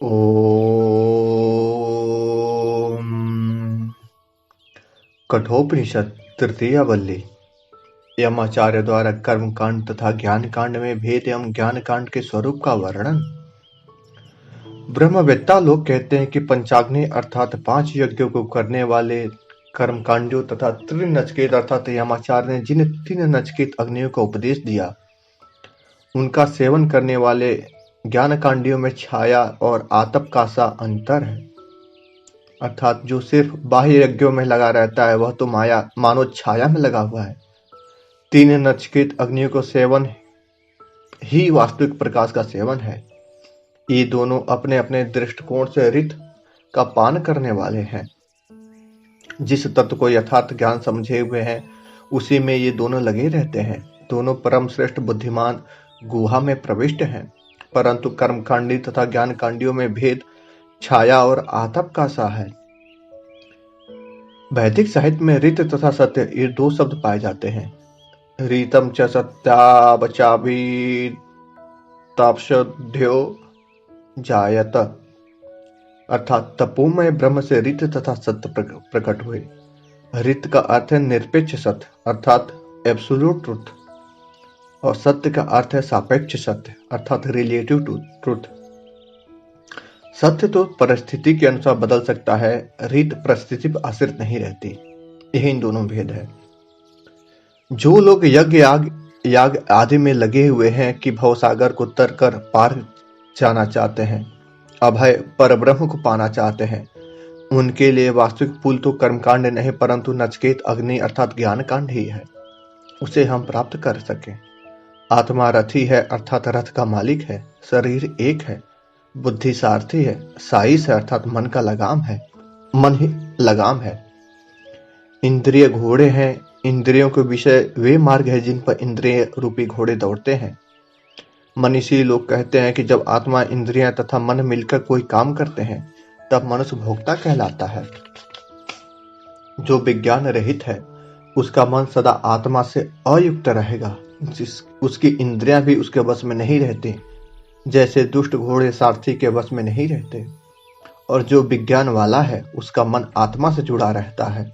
ओम कठोपनिषद तृतीया वल्ली। यमाचार्य द्वारा कर्म कांड तथा ज्ञान कांड में भेद एवं ज्ञान कांड के स्वरूप का वर्णन। ब्रह्मवेत्ता लोग कहते हैं कि पंचाग्नि अर्थात 5 यज्ञों को करने वाले कर्मकांडियों तथा त्रिनचिकेत अर्थात यमाचार्य ने जिन 3 नचिकेत अग्नियों का उपदेश दिया, उनका सेवन करने वाले ज्ञान कांडियों में छाया और आतप का सा अंतर है। अर्थात जो सिर्फ बाह्य यज्ञों में लगा रहता है वह तो माया मानो छाया में लगा हुआ है। 3 नचिकेत अग्नियों को सेवन ही वास्तविक प्रकाश का सेवन है। ये दोनों अपने अपने दृष्टिकोण से ऋत का पान करने वाले हैं। जिस तत्व को यथार्थ ज्ञान समझे हुए हैं उसी में ये दोनों लगे रहते हैं। दोनों परम श्रेष्ठ बुद्धिमान गुहा में प्रविष्ट हैं, परंतु कर्मकांडी तथा ज्ञानकांडियों में भेद छाया और आतप का सा है। वैदिक साहित्य में ऋत तथा सत्य ये 2 शब्द पाए जाते हैं। रीतम च सत्यावचाभितापशध्यो जायत, अर्थात तपोमय ब्रह्म से ऋत तथा सत्य प्रकट हुए। ऋत का अर्थ है निरपेक्ष सत्य अर्थात एब्सोल्यूट ट्रुथ, और सत्य का अर्थ है सापेक्ष सत्य अर्थात रिलेटिव ट्रुथ। सत्य तो परिस्थिति के अनुसार बदल सकता है, रीत परिस्थिति पर आश्रित नहीं रहती। यही इन दोनों भेद है। जो लोग यज्ञ याग आदि में लगे हुए हैं कि भवसागर को तर कर पार जाना चाहते हैं, अभय परब्रह्म को पाना चाहते हैं, उनके लिए वास्तविक पुल तो कर्मकांड नहीं परंतु नचिकेत अग्नि अर्थात ज्ञान कांड ही है। उसे हम प्राप्त कर सकें। आत्मा रथी है अर्थात रथ का मालिक है। शरीर एक है, बुद्धि सारथी है, साइस है अर्थात मन का लगाम है, मन ही लगाम है। इंद्रिय घोड़े हैं, इंद्रियों के विषय वे मार्ग है जिन पर इंद्रिय रूपी घोड़े दौड़ते हैं। मनीषी लोग कहते हैं कि जब आत्मा इंद्रियां तथा मन मिलकर कोई काम करते हैं तब मनुष्य भोक्ता कहलाता है। जो विज्ञान रहित है उसका मन सदा आत्मा से अयुक्त रहेगा, उसकी इंद्रियां भी उसके वश में नहीं रहती, जैसे दुष्ट घोड़े सारथी के वश में नहीं रहते। और जो विज्ञान वाला है उसका मन आत्मा से जुड़ा रहता है,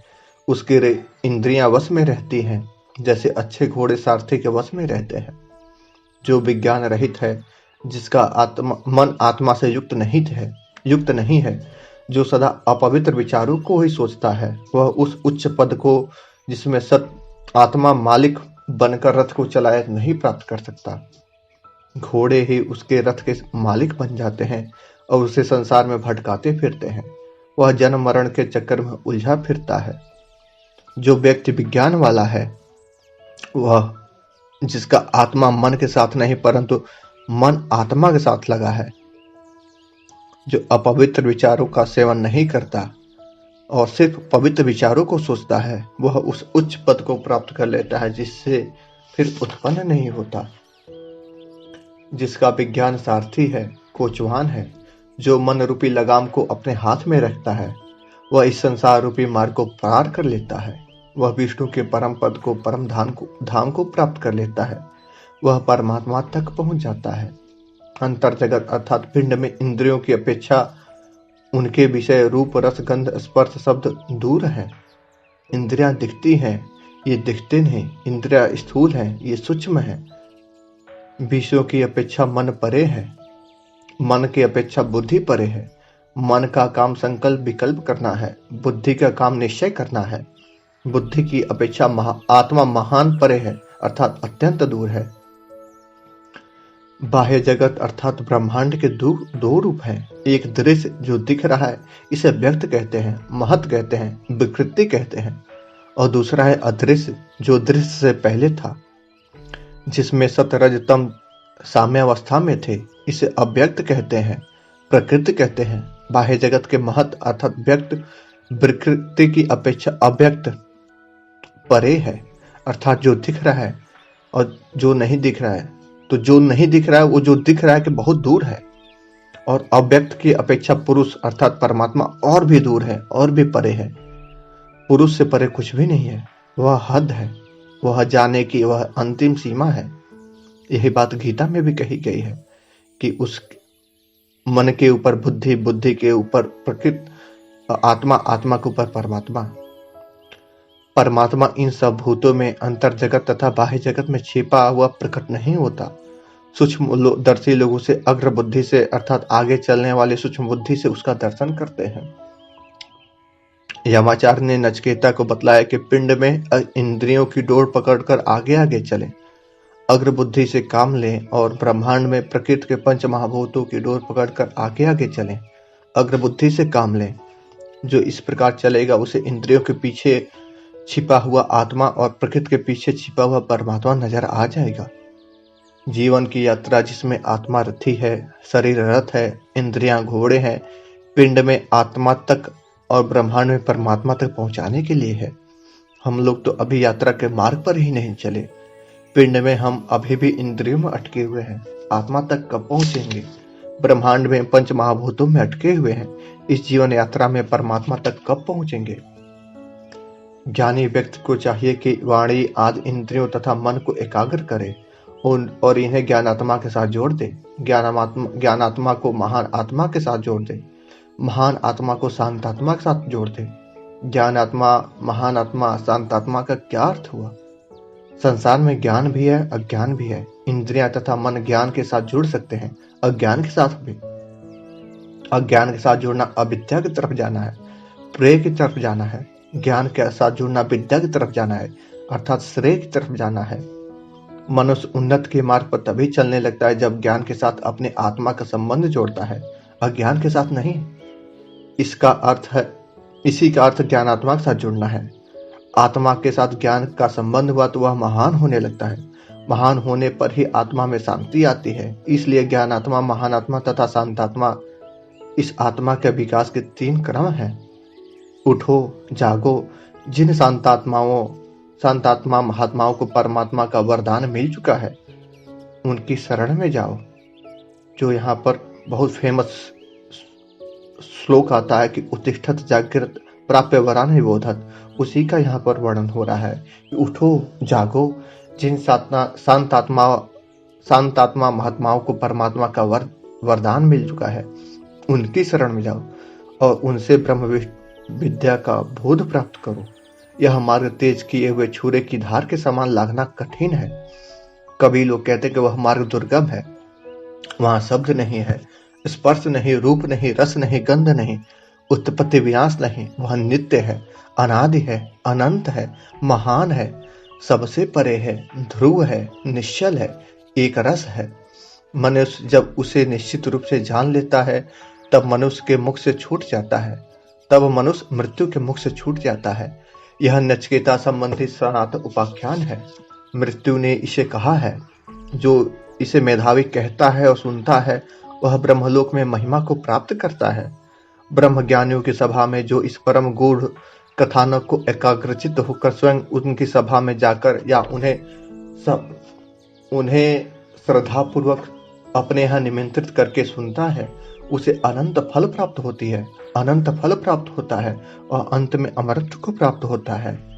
उसकी इंद्रियां वश में रहती हैं, जैसे अच्छे घोड़े सारथी के वश में रहते हैं। जो विज्ञान रहित है, जिसका मन आत्मा से युक्त नहीं है, जो सदा अपवित्र विचारों को ही सोचता है, वह उस उच्च पद को जिसमें सत आत्मा मालिक बनकर रथ को चलाए नहीं प्राप्त कर सकता। घोड़े ही उसके रथ के मालिक बन जाते हैं और उसे संसार में भटकाते फिरते हैं। वह जन्म मरण के चक्कर में उलझा फिरता है। जो व्यक्ति विज्ञान वाला है वह जिसका आत्मा मन के साथ नहीं परंतु मन आत्मा के साथ लगा है, जो अपवित्र विचारों का सेवन नहीं करता और सिर्फ पवित्र विचारों को सोचता है, वह उस उच्च पद को प्राप्त कर लेता है जिससे फिर उत्पन्न नहीं होता। जिसका विज्ञान सारथी है, कोचवान है, जो मन रूपी लगाम को अपने हाथ में रखता है, वह इस संसार रूपी मार्ग को पार कर लेता है। वह विष्णु के परम पद को परम धाम को प्राप्त कर लेता है। वह परमात्मा तक पहुंच जाता है। अंतर जगत अर्थात पिंड में इंद्रियों की अपेक्षा उनके विषय रूप रस गंध स्पर्श शब्द दूर हैं। इंद्रियां दिखती हैं, ये दिखते नहीं। इंद्रियां स्थूल हैं, ये सूक्ष्म हैं। विषयों की अपेक्षा मन परे है, मन की अपेक्षा बुद्धि परे है। मन का काम संकल्प विकल्प करना है, बुद्धि का काम निश्चय करना है। बुद्धि की अपेक्षा आत्मा महान परे है अर्थात अत्यंत दूर है। बाह्य जगत अर्थात ब्रह्मांड के दो रूप हैं। एक दृश्य जो दिख रहा है, इसे व्यक्त कहते हैं, महत कहते हैं, विकृति कहते हैं, और दूसरा है अदृश्य जो दृश्य से पहले था, जिसमें सत रज तम साम्यावस्था में थे। इसे अव्यक्त कहते हैं, प्रकृति कहते हैं। बाह्य जगत के महत अर्थात व्यक्त विकृति की अपेक्षा अव्यक्त परे है अर्थात जो दिख रहा है और जो नहीं दिख रहा है। तो जो नहीं दिख रहा है वो जो दिख रहा है कि बहुत दूर है, और अव्यक्त की अपेक्षा पुरुष अर्थात परमात्मा और भी दूर है और भी परे है। पुरुष से परे कुछ भी नहीं है, वह हद है, वह जाने की वह अंतिम सीमा है। यही बात गीता में भी कही गई है कि मन के ऊपर बुद्धि, बुद्धि के ऊपर प्रकृति, आत्मा, आत्मा के ऊपर परमात्मा। परमात्मा इन सब भूतों में, अंतर जगत तथा बाह्य जगत में छिपा हुआ प्रकट नहीं होता। सूक्ष्मदर्शी लोग उसे अग्र बुद्धि से अर्थात आगे चलने वाले सूक्ष्म बुद्धि से उसका दर्शन करते हैं। यमाचार्य ने नचिकेता को बतलाया कि पिंड में इंद्रियों की डोर पकड़कर आगे आगे चलें, अग्र बुद्धि से काम लें, और ब्रह्मांड में प्रकृति के पंच महाभूतों की डोर पकड़कर आगे आगे चलें, अग्र बुद्धि से काम लें। जो इस प्रकार चलेगा उसे इंद्रियों के पीछे छिपा हुआ आत्मा और प्रकृति के पीछे छिपा हुआ परमात्मा नजर आ जाएगा। जीवन की यात्रा जिसमें आत्मा रथी है, शरीर रथ है, इंद्रियां घोड़े हैं, पिंड में आत्मा तक और ब्रह्मांड में परमात्मा तक पहुंचाने के लिए है। हम लोग तो अभी यात्रा के मार्ग पर ही नहीं चले। पिंड में हम अभी भी इंद्रियों में अटके हुए हैं, आत्मा तक कब पहुंचेंगे? ब्रह्मांड में पंच महाभूतों में अटके हुए हैं, इस जीवन यात्रा में परमात्मा तक कब पहुंचेंगे? ज्ञानी व्यक्ति को चाहिए कि वाणी आदि इंद्रियों तथा मन को एकाग्र करे और इन्हें ज्ञानात्मा के साथ जोड़ दे। ज्ञानात्मा को महान आत्मा के साथ जोड़ दे, महान आत्मा को शांत आत्मा के साथ जोड़ दे। ज्ञान आत्मा, महान आत्मा, शांत आत्मा का क्या अर्थ हुआ? संसार में ज्ञान भी है, अज्ञान भी है। इंद्रियां तथा मन ज्ञान के साथ जुड़ सकते हैं, अज्ञान के साथ भी। अज्ञान के साथ जुड़ना अविद्या की तरफ जाना है, प्रेय की तरफ जाना है। ज्ञान के साथ जुड़ना विद्या की तरफ जाना है, अर्थात श्रेय की तरफ जाना है। मनुष्य उन्नत के मार्ग पर तभी चलने लगता है जब ज्ञान के साथ अपने आत्मा का संबंध जोड़ता है, अज्ञान के साथ नहीं। इसी का अर्थ ज्ञानात्मा के साथ जुड़ना है। आत्मा के साथ ज्ञान का संबंध हुआ तो वह महान होने लगता है। महान होने पर ही आत्मा में शांति आती है। इसलिए ज्ञानात्मा, महानात्मा तथा शांतात्मा, इस आत्मा के विकास के 3 क्रम हैं। उठो, जागो। जिन शांतात्मा महात्माओं को परमात्मा का वरदान मिल चुका है, उनकी शरण में जाओ। जो यहाँ पर बहुत फेमस श्लोक आता है कि उत्तिष्ठत जागृत प्राप्य वरान विबोधत, उसी का यहाँ पर वर्णन हो रहा है कि उठो, जागो। जिन शांतात्मा महात्माओं को परमात्मा का वरदान मिल चुका है, उनकी शरण में जाओ और उनसे ब्रह्म विद्या का बोध प्राप्त करो। यह मार्ग तेज किए हुए छुरे की धार के समान लागना कठिन है। कभी लोग कहते कि वह मार्ग दुर्गम है, वहां शब्द नहीं है, स्पर्श नहीं, रूप नहीं, रस नहीं, गंध नहीं, उत्पत्ति विनाश नहीं। वह नित्य है, अनादि है, अनंत है, महान है, सबसे परे है, ध्रुव है, निश्चल है, एक रस है। मनुष्य जब उसे निश्चित रूप से जान लेता है तब मनुष्य के मुख से छूट जाता है, तब मनुष्य मृत्यु के मुख से छूट जाता है। यह नचिकेता संबंधी सनातन उपाख्यान है। मृत्यु ने इसे कहा है। जो इसे मेधावी कहता है और सुनता है, वह ब्रह्मलोक में महिमा को प्राप्त करता है। ब्रह्म ज्ञानियों की सभा में जो इस परम गूढ़ कथानक को एकाग्रचित्त होकर स्वयं उनकी सभा में जाकर या उन्हें श्रद्धापूर्वक अपने यहाँ निमंत्रित करके सुनता है, उसे अनंत फल प्राप्त होती है, अनंत फल प्राप्त होता है और अंत में अमरत्व को प्राप्त होता है।